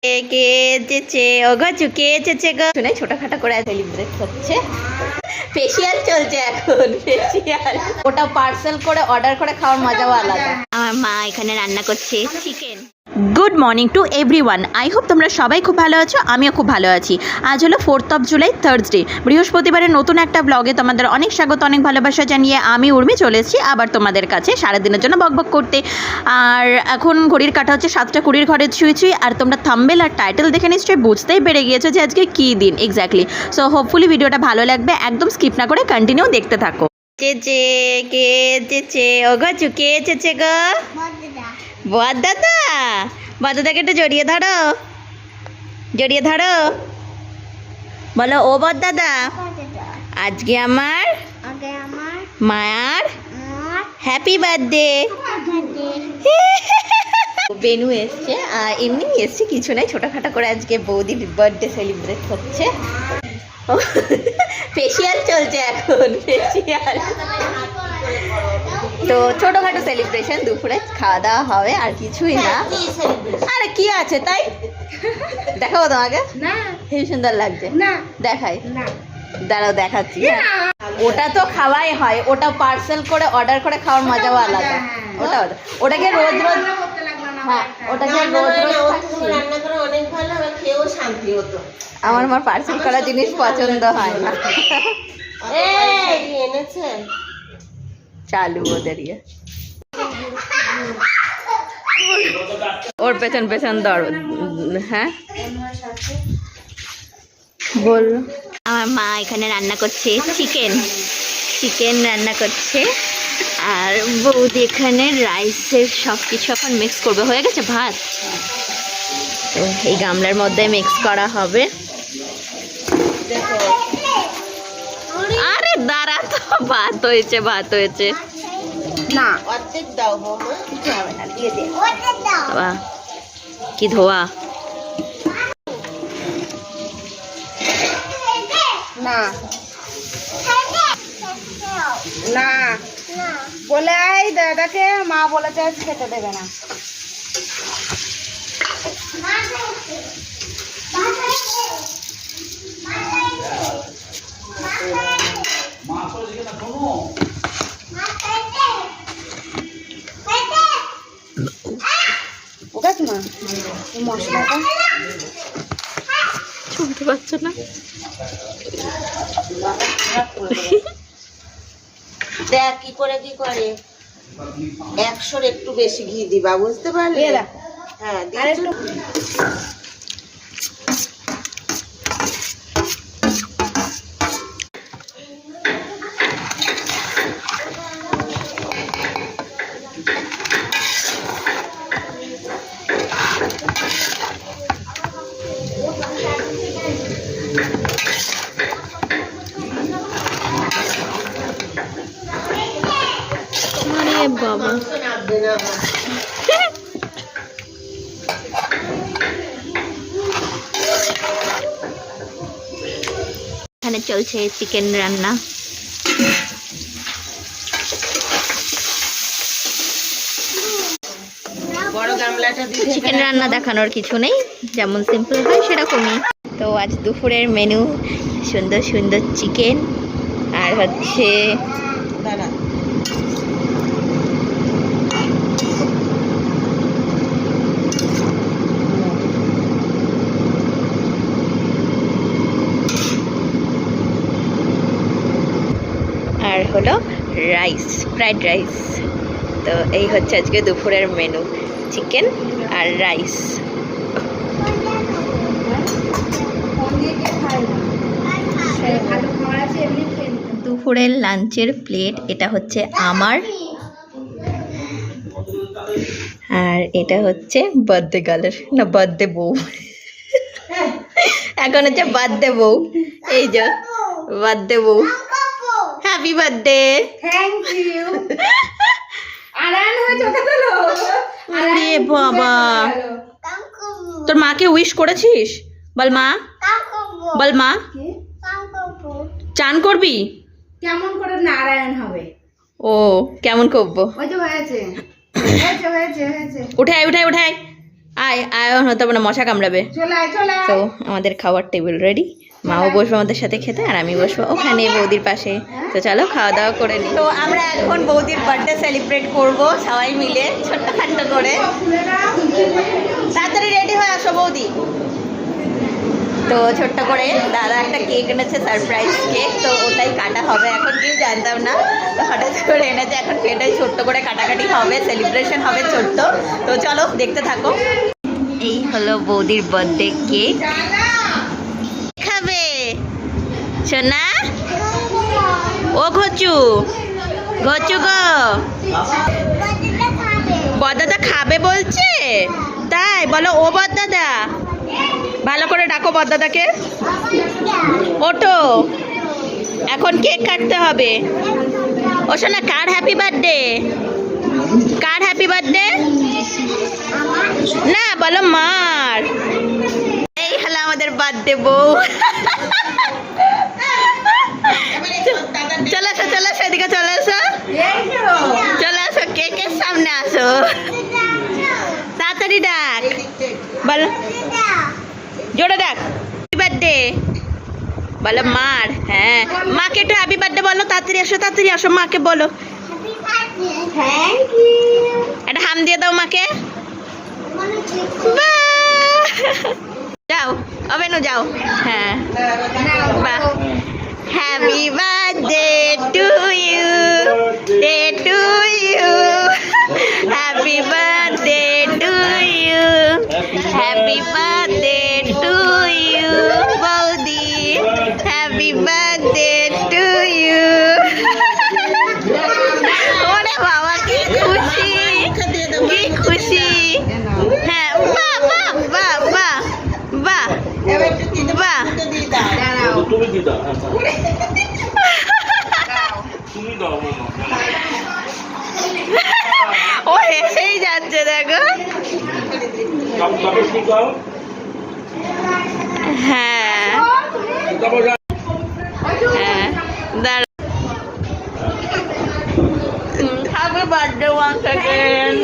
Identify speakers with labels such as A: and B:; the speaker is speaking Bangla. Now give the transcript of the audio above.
A: কেচেছে ওগো চুকেছে গো শুনে ছোটখাটো করে সেলিব্রেট হচ্ছে। ফেসিয়াল চলছে এখন, ফেসিয়াল। ওটা পার্সেল করে অর্ডার করে খাওয়ার মজাও আলাদা। আমার মা এখানে রান্না করছে chicken. Good morning to everyone. I hope তোমরা সবাই খুব ভালো আছো, আমিও খুব ভালো আছি। আজ হলো 4th of July, থার্সডে, বৃহস্পতিবারের নতুন একটা ব্লগে তোমাদের অনেক স্বাগত, অনেক ভালোবাসা জানিয়ে আমি উর্মি চলে এসেছি আবার তোমাদের কাছে সারাদিনের জন্য বকবক করতে। আর এখন ঘড়ির কাটা হচ্ছে 7:20 ঘরে ছুঁই। আর তোমরা থাম্বনেল আর টাইটেল দেখে নিশ্চয়ই বুঝতেই পেরে গিয়েছো যে আজকে কী দিন এক্স্যাক্টলি। সো হোপফুলি ভিডিওটা ভালো লাগবে, একদম স্কিপ না করে কন্টিনিউ দেখতে থাকো। চেচে কে চেচে ওগো চুকে চেচে গো বড়দাদা। বড়দাদাকে একটু জড়িয়ে ধরো, জড়িয়ে ধরো, বলো ও বড়দাদা আজকে আমার মায়ার হ্যাপি বার্থডে। বেনু এসছে, এমনি এসছে কিছু নাই, ছোটোখাটো করে আজকে বৌদির বার্থডে সেলিব্রেট হচ্ছে। ফেসিয়াল চলছে এখন, ফেসিয়াল। তো ছোটোখাটো সেলিব্রেশন, দুপুরে খাওয়া দাওয়া হবে আর কিছুই না। আরে কি আছে তাই দেখাবো তোমাকে, হেবি সুন্দর লাগছে, দেখাই দাঁড়াও দেখাচ্ছি। ওটা তো খাওয়াই হয়, ওটা পার্সেল করে অর্ডার করে খাওয়ার মজাও আলাদা। ওটাকে রোজ রোজ, হ্যাঁ ওটাকে রোজ রোজ আমার পার্সেল করা জিনিস পছন্দ হয় না। চালু ওদের ইয়ে, ওর পেছন পেছন দর। হ্যাঁ বল। আমার মা এখানে রান্না করছে চিকেন রান্না করছে, আর বৌদি এখানে রাইসের সব কিছু এখন মিক্স করবে। হয়ে গেছে ভাত, তো এই গামলার মধ্যে মিক্স করা হবে। আরে দাঁড়া তো, ভাত হয়েছে না, অর্ধেক দাও বৌমা, দিয়ে দে। বাবা কি ধোয়া
B: না না বলে আই দাদাকে, মা বলেছে আজ খেতে দেবে না। মশলাটা
A: শুনতে পাচ্ছ না?
B: দেখ কি করে 100-র একটু বেশি ঘি দিবা, বুঝতে পারলে? হ্যাঁ একটু।
A: বাবা এখানে চলছে চিকেন রান্না। চিকেন রান্না দেখানোর কিছু নেই, যেমন সিম্পল হয় সেরকমই। তো আজ দুপুরের মেনু সুন্দর সুন্দর চিকেন, আর হচ্ছে আর হলো রাইস, ফ্রাইড রাইস। তো এই হচ্ছে আজকে দুপুরের মেনু, চিকেন আর রাইস। দুপুরের লাঞ্চের প্লেট এটা হচ্ছে আমার, আর এটা হচ্ছে বার্থডে গার্লের, না বার্থডে বউ। এখন হচ্ছে বার্থডে বউ, এই যে বার্থডে বউ। Happy birthday.
B: Thank you. আরান হয়ে চোখে তোলো।
A: আরে বাবা, তোর মাকে উইশ করেছিস? বল মা, বল মা। চান করবি?
B: কেমন করে নারায়ণ হবে?
A: ও কেমন করবো?
B: ওই তো হয়েছে।
A: উঠাই উঠাই উঠাই, আয় আয় হতে না মশা কামড়াবে।
B: চলে আয় চলে আয়।
A: তো আমাদের খাওয়ার টেবিল রেডি, মাও বসবে আমাদের সাথে খেতে আর আমি বসবো ওখানে বৌদির পাশে। তো চলো খাওয়া দাওয়া করে নিই। তো আমরা এখন বৌদির বার্থডে সেলিব্রেট করব সবাই মিলে ছোট্টখাট্ট করে। তাড়াতাড়ি রেডি হয়ে আসো বৌদি। তো ছোট্ট করে দাদা একটা কেক এনেছে, সারপ্রাইজ কেক, তো ওটাই কাটা হবে। এখন কেউ জানতাম না, তো হঠাৎ করে এনেছে, এখন সেটাই ছোট্ট করে কাটাকাটি হবে, সেলিব্রেশন হবে ছোট্ট। তো চলো দেখতে থাকো। এই হলো বৌদির বার্থডে কেক। খাবে সোনা? ও ঘচু ঘচু গো, বদাদা খাবে বলছে তাই বলো। ও বদাদা, ভালো করে ডাকো বদাদাকে। ওঠো, এখন কেক কাটতে হবে। ও শোনা, কার হ্যাপি বার্থডে? কার হ্যাপি বার্থডে? না বলো মার। এই হলো আমাদের বার্থডে বউ। চলে আসো চলে আসো, এদিকে চলে আসো, চলে আসো, কেকের সামনে আসো, তাড়াতাড়ি ডাক, বলো জোরে ডাক। হ্যাপি বার্থডে বলো মার। হ্যাঁ, মাকে একটু হ্যাপি বার্থডে বলো, তাড়াতাড়ি আসো মাকে বলো।
B: Thank you.
A: একটা হাম দিয়ে দাও মাকে। বাহ! যাও অবেনু যাও। হ্যাঁ বাহ। Happy birthday to you, day to you, happy birthday to you, happy birthday to you বৌদি, হ্যাপি বার্থডে টু ইউ। ওরে বাবা কি খুশি, কি খুশি। হ্যাঁ বাহ বাহ বাহ বাহ বাহ বাহ।
C: তুমি দিদা, তুমি দাও মামা।
A: ও হেসেই যাচ্ছে দেখো।
C: কাপড় শিখাও।
A: হ্যাঁ হ্যাঁ দাঁড়া। Happy birthday once again.